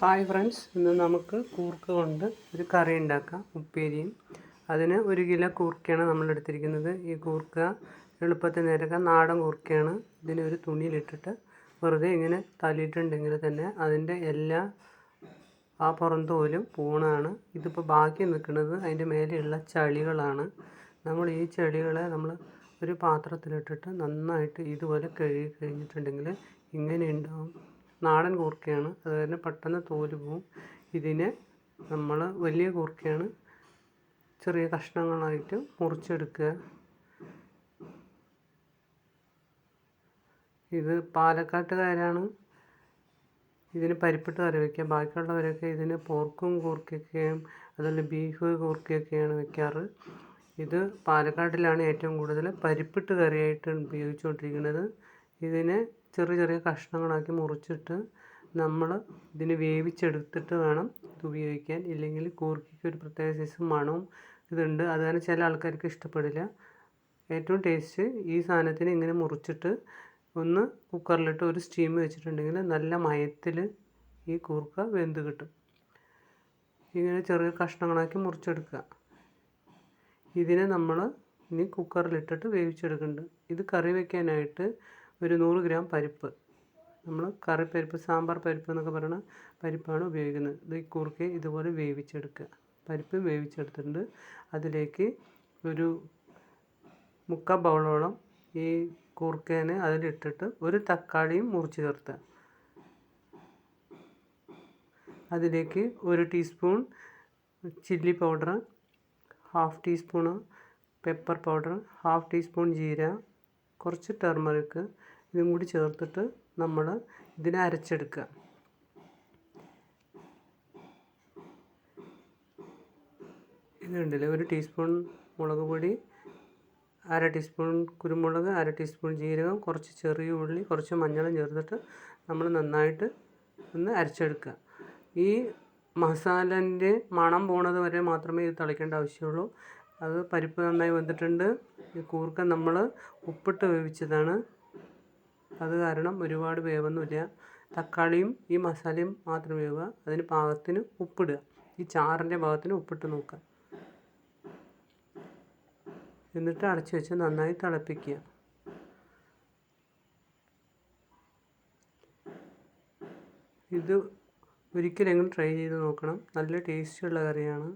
Hi friends, ഇന്ന് നമുക്ക് കൂർക്ക കൊണ്ട് ഒരു കറി ഉണ്ടാക്കാം, ഉപ്പേരിയും. അതിന് 1 കിലോ കൂർക്കയാണ് നമ്മൾ എടുത്തിരിക്കുന്നത്. ഈ കൂർക്ക എളുപ്പത്തിൽ നിരക്കാൻ നാടൻ കൂർക്കയാണ്. ഇതിനെ ഒരു തുണിയിലിട്ടിട്ട് വെറുതെ ഇങ്ങനെ തല്ലിയിട്ടുണ്ടെങ്കിൽ തന്നെ അതിൻ്റെ എല്ലാ പുറന്തോലും പൂണാണ്. ഇതിപ്പോൾ ബാക്കി നിൽക്കുന്നത് അതിൻ്റെ മേലെയുള്ള ചളികളാണ്. നമ്മൾ ഈ ചളികളെ ഒരു പാത്രത്തിലിട്ടിട്ട് നന്നായിട്ട് ഇതുപോലെ കഴുകി കഴിഞ്ഞിട്ടുണ്ടെങ്കിൽ ഇങ്ങനെ ഉണ്ടാവും. നാടൻ കൂർക്കയാണ്, അത് തന്നെ പെട്ടെന്ന് തോല് പോവും. ഇതിനെ നമ്മൾ വലിയ കൂർക്കയാണ് ചെറിയ കഷ്ണങ്ങളായിട്ട് മുറിച്ചെടുക്കുക. ഇത് പാലക്കാട്ടുകാരാണ് ഇതിന് പരിപ്പിട്ട് കറി വയ്ക്കുക. ബാക്കിയുള്ളവരൊക്കെ ഇതിന് പോർക്കും കൂർക്കയൊക്കെയും അതുപോലെ ബീഫ് കൂർക്കയൊക്കെയാണ് വയ്ക്കാറ്. ഇത് പാലക്കാട്ടിലാണ് ഏറ്റവും കൂടുതൽ പരിപ്പിട്ട് കറിയായിട്ട് ഉപയോഗിച്ചുകൊണ്ടിരിക്കുന്നത്. ഇതിനെ ചെറിയ ചെറിയ കഷ്ണങ്ങളാക്കി മുറിച്ചിട്ട് നമ്മൾ ഇതിന് വേവിച്ചെടുത്തിട്ട് വേണം ഇത് ഉപയോഗിക്കാൻ. ഇല്ലെങ്കിൽ കൂർക്കയ്ക്ക് ഒരു പ്രത്യേക സൈസ് മണവും ഇതുണ്ട്. അത് കാരണം ചില ആൾക്കാർക്ക് ഇഷ്ടപ്പെടില്ല. ഏറ്റവും ടേസ്റ്റ് ഈ സാധനത്തിന് ഇങ്ങനെ മുറിച്ചിട്ട് ഒന്ന് കുക്കറിലിട്ട് ഒരു സ്റ്റീം വെച്ചിട്ടുണ്ടെങ്കിൽ നല്ല മയത്തിൽ ഈ കൂർക്ക വെന്ത് കിട്ടും. ഇങ്ങനെ ചെറിയ കഷ്ണങ്ങളാക്കി മുറിച്ചെടുക്കുക. ഇതിനെ നമ്മൾ ഇനി കുക്കറിലിട്ടിട്ട് വേവിച്ചെടുക്കുന്നുണ്ട്. ഇത് കറി വയ്ക്കാനായിട്ട് ഒരു 100 ഗ്രാം പരിപ്പ്, നമ്മൾ കറിപ്പരിപ്പ്, സാമ്പാർ പരിപ്പ് എന്നൊക്കെ പറയുന്ന പരിപ്പാണ് ഉപയോഗിക്കുന്നത്. ഇത് ഈ കൂർക്കയെ ഇതുപോലെ വേവിച്ചെടുക്കുക. പരിപ്പ് വേവിച്ചെടുത്തിട്ടുണ്ട്. അതിലേക്ക് ഒരു 3/4 ബൗളോളം ഈ കൂർക്കേനെ അതിലിട്ടിട്ട് ഒരു തക്കാളിയും മുറിച്ച് ചേർത്തുക. അതിലേക്ക് 1 teaspoon chilli powder, 1/2 teaspoon pepper powder, 1/2 teaspoon ജീരകം, കുറച്ച് ടർമറിക്ക്, ഇതും കൂടി ചേർത്തിട്ട് നമ്മൾ ഇതിനെ അരച്ചെടുക്കുക. ഇതുണ്ടല്ലേ, 1 ടീസ്പൂൺ മുളക് പൊടി, 1/2 ടീസ്പൂൺ കുരുമുളക്, 1/2 ടീസ്പൂൺ ജീരകം, കുറച്ച് ചെറിയ ഉള്ളി, കുറച്ച് മഞ്ഞളും ചേർത്തിട്ട് നമ്മൾ നന്നായിട്ട് ഒന്ന് അരച്ചെടുക്കുക. ഈ മസാലൻ്റെ മണം പോണത് വരെ മാത്രമേ ഇത് തിളയ്ക്കേണ്ട ആവശ്യമുള്ളൂ. അത് പരിപ്പ് നന്നായി വെന്തിട്ടുണ്ട്. ഈ കൂർക്ക നമ്മൾ ഉപ്പിട്ട് വേവിച്ചതാണ്, അത് കാരണം ഒരുപാട് വേവൊന്നുമില്ല. തക്കാളിയും ഈ മസാലയും മാത്രം വേവുക. അതിന് പാകത്തിന് ഉപ്പിടുക. ഈ ചാറിൻ്റെ പാകത്തിന് ഉപ്പിട്ട് നോക്കുക. എന്നിട്ട് അടച്ചു വെച്ച് നന്നായി തിളപ്പിക്കുക. ഇത് ഒരിക്കലെങ്കിലും ട്രൈ ചെയ്ത് നോക്കണം. നല്ല ടേസ്റ്റുള്ള കറിയാണ്.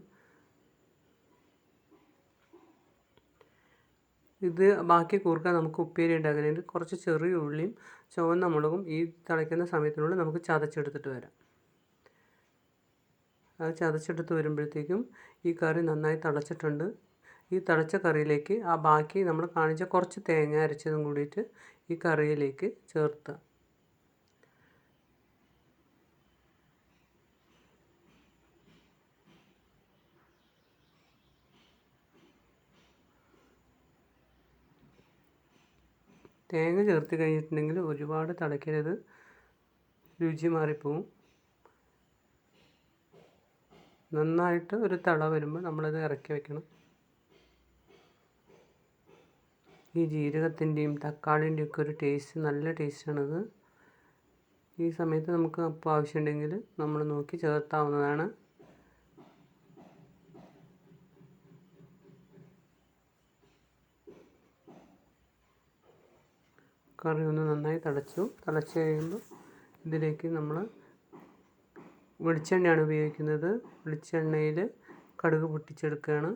ഇത് ബാക്കി കൂർക്ക നമുക്ക് ഉപ്പേരി ഉണ്ടാക്കാനായിട്ട് കുറച്ച് ചെറിയ ഉള്ളിയും ചുവന്ന മുളകും ഈ തിളയ്ക്കുന്ന സമയത്തിനുള്ളിൽ നമുക്ക് ചതച്ചെടുത്തിട്ട് വരാം. അത് ചതച്ചെടുത്ത് വരുമ്പോഴത്തേക്കും ഈ കറി നന്നായി തിളച്ചിട്ടുണ്ട്. ഈ തിളച്ച കറിയിലേക്ക് ബാക്കി നമ്മൾ കാണിച്ച കുറച്ച് തേങ്ങ അരച്ചതും കൂടിയിട്ട് ഈ കറിയിലേക്ക് ചേർത്തുക. തേങ്ങ ചേർത്ത് കഴിഞ്ഞിട്ടുണ്ടെങ്കിൽ ഒരുപാട് തിളയ്ക്കരുത്, രുചി മാറിപ്പോവും. നന്നായിട്ട് ഒരു തിള വരുമ്പോൾ നമ്മളത് ഇറക്കി വയ്ക്കണം. ഈ ജീരകത്തിൻ്റെയും തക്കാളിൻ്റെയും ഒക്കെ ഒരു ടേസ്റ്റ്, നല്ല ടേസ്റ്റാണത്. ഈ സമയത്ത് നമുക്ക് അപ്പോൾ ആവശ്യമുണ്ടെങ്കിൽ നമ്മൾ നോക്കി ചേർത്താവുന്നതാണ്. കറി ഒന്ന് നന്നായി തിളച്ച് കഴിയുമ്പോൾ ഇതിലേക്ക് നമ്മൾ വെളിച്ചെണ്ണയാണ് ഉപയോഗിക്കുന്നത്. വെളിച്ചെണ്ണയിൽ കടുക് പൊട്ടിച്ചെടുക്കുകയാണ്.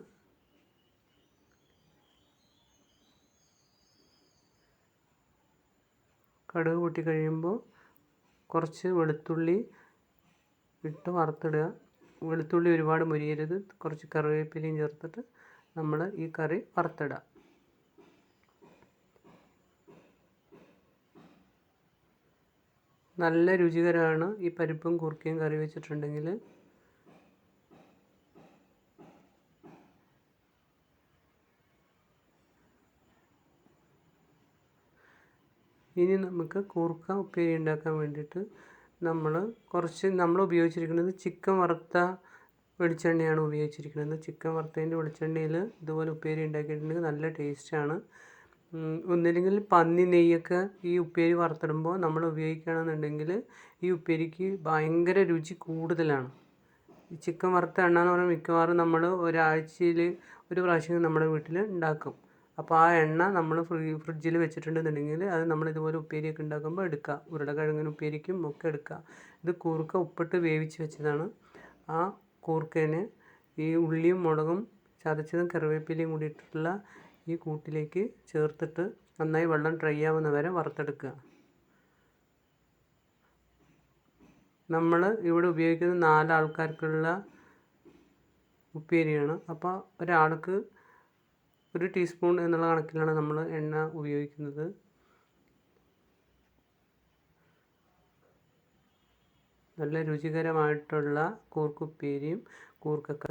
കടുക് പൊട്ടി കഴിയുമ്പോൾ കുറച്ച് വെളുത്തുള്ളി ഇട്ട് വറുത്തിടുക. വെളുത്തുള്ളി ഒരുപാട് മൊരിയരുത്. കുറച്ച് കറിവേപ്പിലയും ചേർത്തിട്ട് നമ്മൾ ഈ കറി വറുത്തിടുക. നല്ല രുചികരമാണ് ഈ പരിപ്പും കൂർക്കയും കറി വെച്ചിട്ടുണ്ടെങ്കിൽ. ഇനി നമുക്ക് കൂർക്ക ഉപ്പേരി ഉണ്ടാക്കാൻ വേണ്ടിയിട്ട് നമ്മൾ ഉപയോഗിച്ചിരിക്കുന്നത് ചിക്കൻ വറുത്ത വെളിച്ചെണ്ണയാണ് ഉപയോഗിച്ചിരിക്കുന്നത്. ചിക്കൻ വറുത്തതിൻ്റെ വെളിച്ചെണ്ണയിൽ ഇതുപോലെ ഉപ്പേരി ഉണ്ടാക്കിയിട്ടുണ്ടെങ്കിൽ നല്ല ടേസ്റ്റാണ്. ഒന്നില്ലെങ്കിൽ പന്നി നെയ്യൊക്കെ ഈ ഉപ്പേരി വറുത്തിടുമ്പോൾ നമ്മൾ ഉപയോഗിക്കുകയാണെന്നുണ്ടെങ്കിൽ ഈ ഉപ്പേരിക്ക് ഭയങ്കര രുചി കൂടുതലാണ്. ഈ ചിക്കൻ വറുത്ത എണ്ണ എന്ന് പറഞ്ഞാൽ മിക്കവാറും നമ്മൾ ഒരാഴ്ചയിൽ ഒരു പ്രാവശ്യം നമ്മുടെ വീട്ടിൽ ഉണ്ടാക്കും. അപ്പോൾ ആ എണ്ണ നമ്മൾ ഫ്രിഡ്ജിൽ വെച്ചിട്ടുണ്ടെന്നുണ്ടെങ്കിൽ അത് നമ്മൾ ഇതുപോലെ ഉപ്പേരിയൊക്കെ ഉണ്ടാക്കുമ്പോൾ എടുക്കുക. ഉരുളക്കിഴങ്ങിന് ഉപ്പേരിക്കും ഒക്കെ എടുക്കുക. ഇത് കൂർക്ക ഉപ്പിട്ട് വേവിച്ച് വെച്ചതാണ്. ആ കൂർക്കേനെ ഈ ഉള്ളിയും മുളകും ചതച്ചതും കറിവേപ്പിലയും കൂടി ഇട്ടിട്ടുള്ള ഈ കൂട്ടിലേക്ക് ചേർത്തിട്ട് നന്നായി വെള്ളം ഡ്രൈ ആവുന്ന വരെ വറുത്തെടുക്കുക. നമ്മൾ ഇവിടെ ഉപയോഗിക്കുന്നത് 4 ആൾക്കാർക്കുള്ള ഉപ്പേരിയാണ്. അപ്പോൾ ഒരാൾക്ക് 1 ടീസ്പൂൺ എന്നുള്ള കണക്കിലാണ് നമ്മൾ എണ്ണ ഉപയോഗിക്കുന്നത്. നല്ല രുചികരമായിട്ടുള്ള കൂർക്കുപ്പേരിയും കൂർക്കക്കറിയും